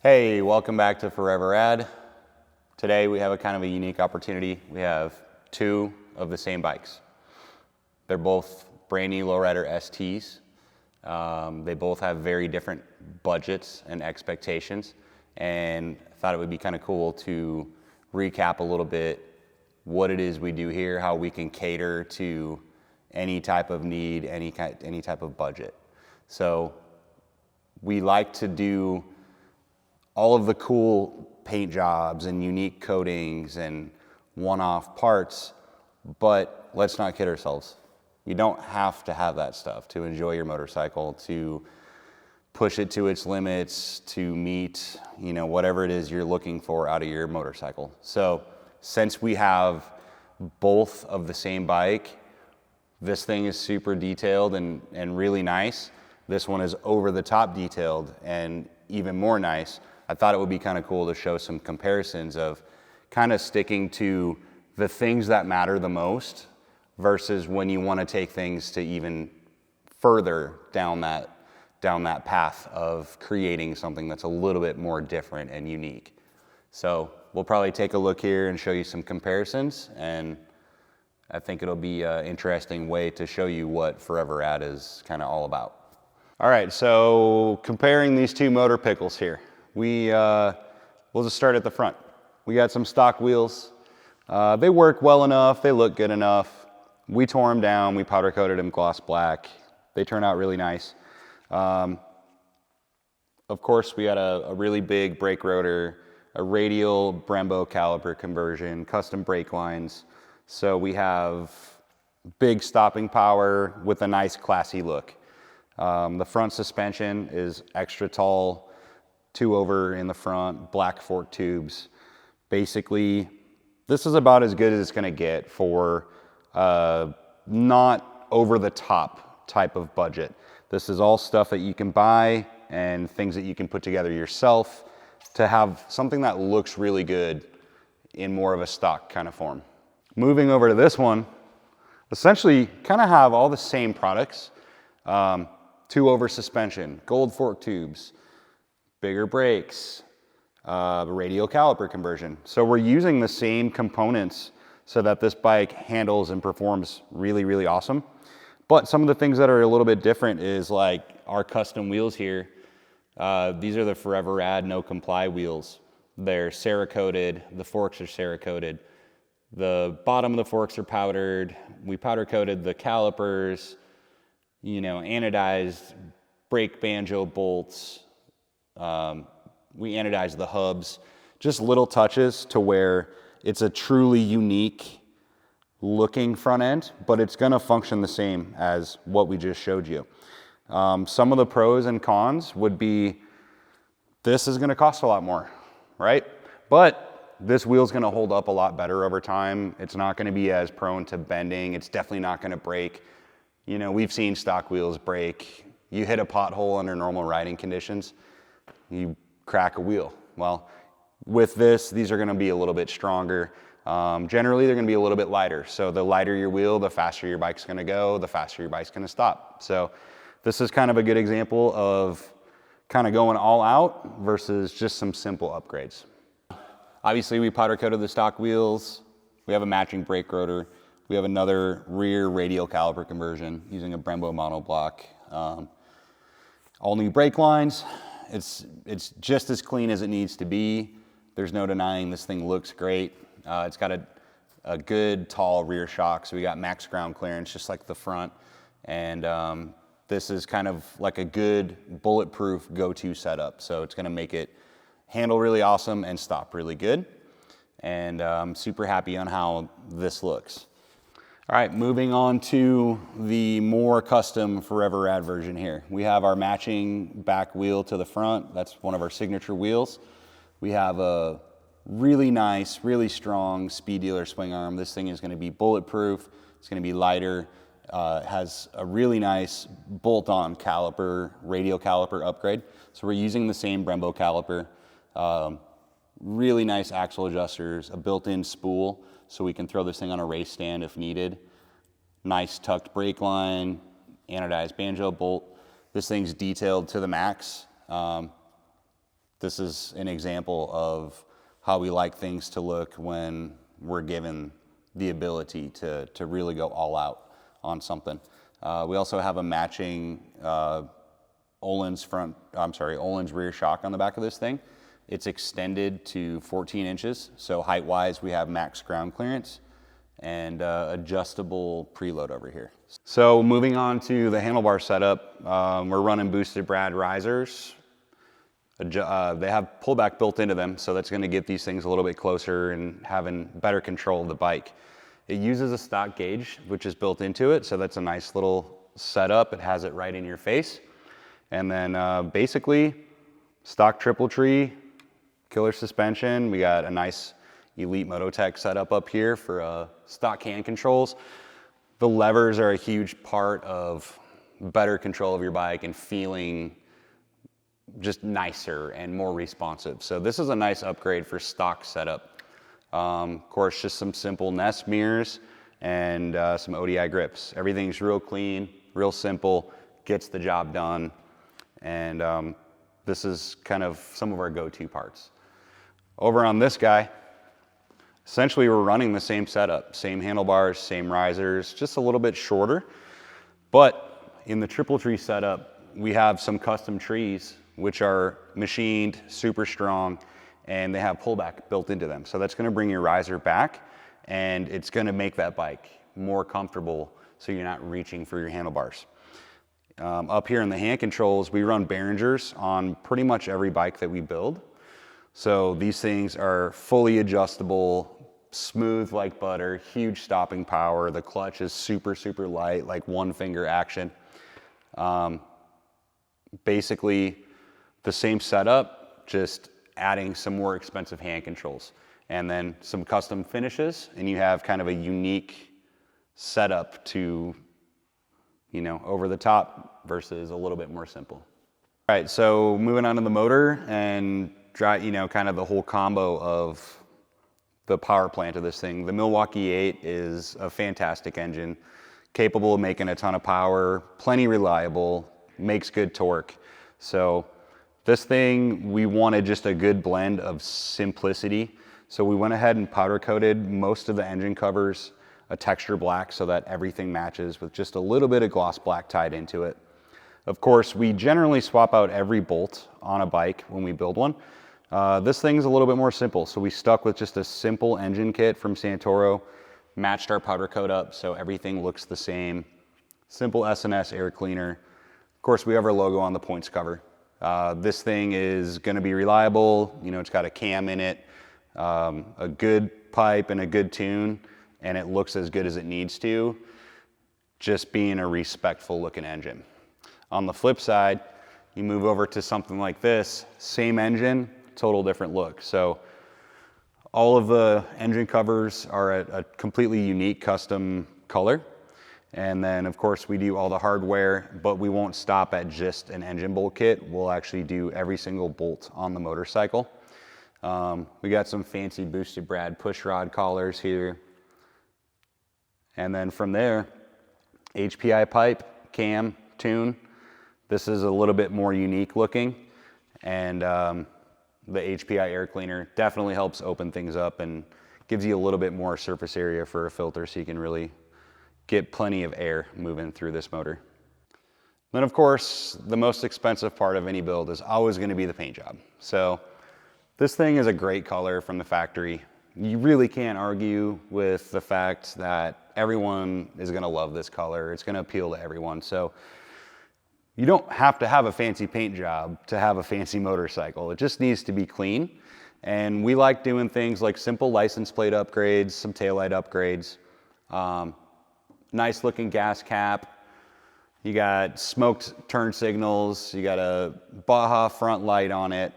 Hey, welcome back to Forever Rad. Today we have a kind of a unique opportunity. We have two of the same bikes. They're both brand new lowrider STs. They both have very different budgets and expectations, and I thought it would be kind of cool to recap a little bit what it is we do here, how we can cater to any type of need, any type of budget. So we like to do all of the cool paint jobs and unique coatings and one-off parts, but let's not kid ourselves. You don't have to have that stuff to enjoy your motorcycle, to push it to its limits, to meet, whatever it is you're looking for out of your motorcycle. So since we have both of the same bike, this thing is super detailed and really nice. This one is over the top detailed and even more nice. I thought it would be kind of cool to show some comparisons of kind of sticking to the things that matter the most versus when you want to take things to even further down that path of creating something that's a little bit more different and unique. So we'll probably take a look here and show you some comparisons, and I think it'll be an interesting way to show you what Forever Rad is kind of all about. All right, so comparing these two motor pickles here. We'll just start at the front. We got some stock wheels. They work well enough, they look good enough. We tore them down, we powder coated them gloss black. They turn out really nice. Of course, we got a really big brake rotor, a radial Brembo caliper conversion, custom brake lines. So we have big stopping power with a nice classy look. The front suspension is extra tall, 2-over in the front, black fork tubes. Basically, this is about as good as it's gonna get for not over the top type of budget. This is all stuff that you can buy and things that you can put together yourself to have something that looks really good in more of a stock kind of form. Moving over to this one, essentially kind of have all the same products. 2-over suspension, gold fork tubes, bigger brakes, radial caliper conversion. So we're using the same components so that this bike handles and performs really, really awesome. But some of the things that are a little bit different is like our custom wheels here. These are the Forever Rad No Comply wheels. They're Cerakoted, the forks are Cerakoted. The bottom of the forks are powdered. We powder coated the calipers, anodized brake banjo bolts. We anodized the hubs, just little touches to where it's a truly unique looking front end, but it's gonna function the same as what we just showed you. Some of the pros and cons would be this is gonna cost a lot more, right? But this wheel's gonna hold up a lot better over time. It's not gonna be as prone to bending. It's definitely not gonna break. We've seen stock wheels break. You hit a pothole under normal riding conditions, you crack a wheel. Well, with this, these are gonna be a little bit stronger. Generally, they're gonna be a little bit lighter. So the lighter your wheel, the faster your bike's gonna go, the faster your bike's gonna stop. So this is kind of a good example of kind of going all out versus just some simple upgrades. Obviously, we powder coated the stock wheels. We have a matching brake rotor. We have another rear radial caliper conversion using a Brembo monoblock. All new brake lines. It's just as clean as it needs to be. There's no denying this thing looks great. It's got a good tall rear shock, so we got max ground clearance just like the front. And this is kind of like a good bulletproof go-to setup. So it's gonna make it handle really awesome and stop really good. And I'm super happy on how this looks. All right, moving on to the more custom Forever Rad version here. We have our matching back wheel to the front. That's one of our signature wheels. We have a really nice, really strong speed dealer swing arm. This thing is gonna be bulletproof. It's gonna be lighter. It has a really nice bolt-on caliper, radial caliper upgrade. So we're using the same Brembo caliper. Really nice axle adjusters, a built-in spool so we can throw this thing on a race stand if needed. Nice tucked brake line, anodized banjo bolt. This thing's detailed to the max. this is an example of how we like things to look when we're given the ability to really go all out on something. We also have a matching Öhlins rear shock on the back of this thing. It's extended to 14 inches, so height-wise we have max ground clearance and adjustable preload over here. So moving on to the handlebar setup, we're running boosted brad risers. They have pullback built into them, so that's going to get these things a little bit closer and having better control of the bike. It uses a stock gauge, which is built into it, so that's a nice little setup. It has it right in your face. And then basically, stock triple tree, killer suspension. We got a nice Elite Mototech setup up here for stock hand controls. The levers are a huge part of better control of your bike and feeling just nicer and more responsive. So this is a nice upgrade for stock setup. Of course, just some simple Nest mirrors and some ODI grips. Everything's real clean, real simple, gets the job done. And this is kind of some of our go-to parts. Over on this guy, essentially we're running the same setup, same handlebars, same risers, just a little bit shorter. But in the triple tree setup, we have some custom trees which are machined, super strong, and they have pullback built into them. So that's gonna bring your riser back, and it's gonna make that bike more comfortable so you're not reaching for your handlebars. Up here in the hand controls, we run Behringers on pretty much every bike that we build. So these things are fully adjustable, smooth like butter, huge stopping power. The clutch is super, super light, like one finger action. Basically the same setup, just adding some more expensive hand controls and then some custom finishes, and you have kind of a unique setup to, you know, over the top versus a little bit more simple. All right, so moving on to the motor and you know, kind of the whole combo of the power plant of this thing. The Milwaukee 8 is a fantastic engine, capable of making a ton of power, plenty reliable, makes good torque. So this thing, we wanted just a good blend of simplicity. So we went ahead and powder coated most of the engine covers a texture black so that everything matches with just a little bit of gloss black tied into it. Of course, we generally swap out every bolt on a bike when we build one. This thing's a little bit more simple, so we stuck with just a simple engine kit from Santoro, matched our powder coat up so everything looks the same. Simple S&S air cleaner. Of course, we have our logo on the points cover. This thing is going to be reliable. You know, it's got a cam in it, a good pipe and a good tune, and it looks as good as it needs to, just being a respectful looking engine. On the flip side, you move over to something like this, same engine, total different look. So all of the engine covers are a completely unique custom color. And then of course we do all the hardware, but we won't stop at just an engine bolt kit. We'll actually do every single bolt on the motorcycle. We got some fancy boosted brad push rod collars here. And then from there, HPI pipe, cam, tune. This is a little bit more unique looking, and the HPI air cleaner definitely helps open things up and gives you a little bit more surface area for a filter so you can really get plenty of air moving through this motor. Then of course, the most expensive part of any build is always going to be the paint job. So this thing is a great color from the factory. You really can't argue with the fact that everyone is going to love this color. It's going to appeal to everyone. So you don't have to have a fancy paint job to have a fancy motorcycle. It just needs to be clean. And we like doing things like simple license plate upgrades, some taillight upgrades, nice looking gas cap. You got smoked turn signals. You got a Baja front light on it.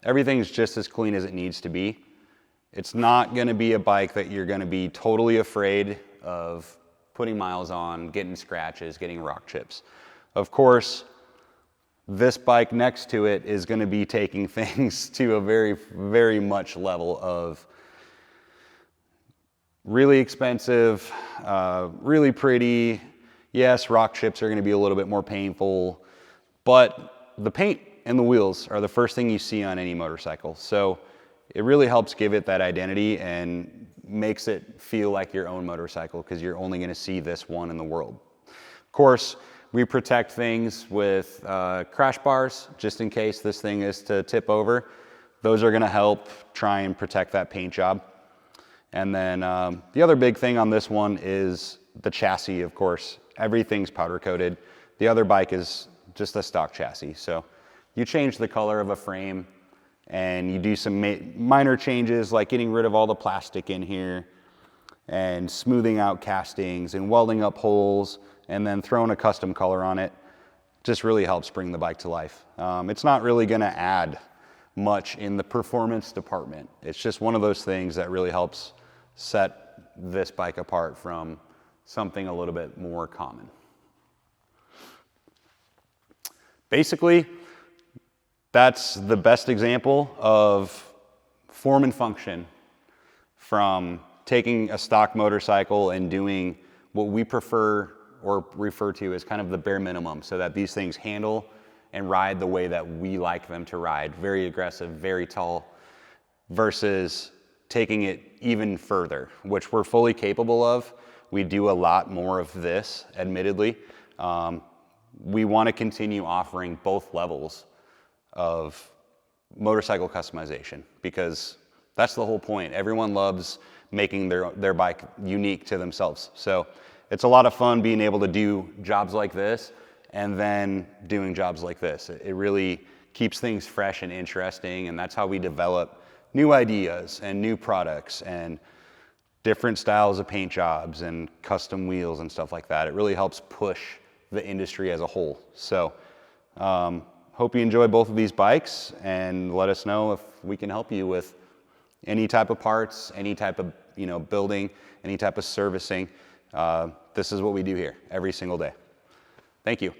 Everything's just as clean as it needs to be. It's not going to be a bike that you're going to be totally afraid of putting miles on, getting scratches, getting rock chips. Of course, this bike next to it is going to be taking things to a very, very much level of really expensive, really pretty. Yes, rock chips are going to be a little bit more painful, but the paint and the wheels are the first thing you see on any motorcycle. So it really helps give it that identity and makes it feel like your own motorcycle because you're only going to see this one in the world. Of course, we protect things with crash bars just in case this thing is to tip over. Those are going to help try and protect that paint job. And then the other big thing on this one is the chassis, of course. Everything's powder coated. The other bike is just a stock chassis. So you change the color of a frame and you do some minor changes like getting rid of all the plastic in here and smoothing out castings and welding up holes and then throwing a custom color on it. Just really helps bring the bike to life. It's not really going to add much in the performance department. It's just one of those things that really helps set this bike apart from something a little bit more common. Basically, that's the best example of form and function from taking a stock motorcycle and doing what we prefer or refer to as kind of the bare minimum so that these things handle and ride the way that we like them to ride. Very aggressive, very tall, versus taking it even further, which we're fully capable of. We do a lot more of this, admittedly. We want to continue offering both levels of motorcycle customization because that's the whole point. Everyone loves making their bike unique to themselves. So it's a lot of fun being able to do jobs like this and then doing jobs like this. It really keeps things fresh and interesting, and that's how we develop new ideas and new products and different styles of paint jobs and custom wheels and stuff like that. It really helps push the industry as a whole. So hope you enjoy both of these bikes and let us know if we can help you with any type of parts, any type of building, any type of servicing. This is what we do here every single day. Thank you.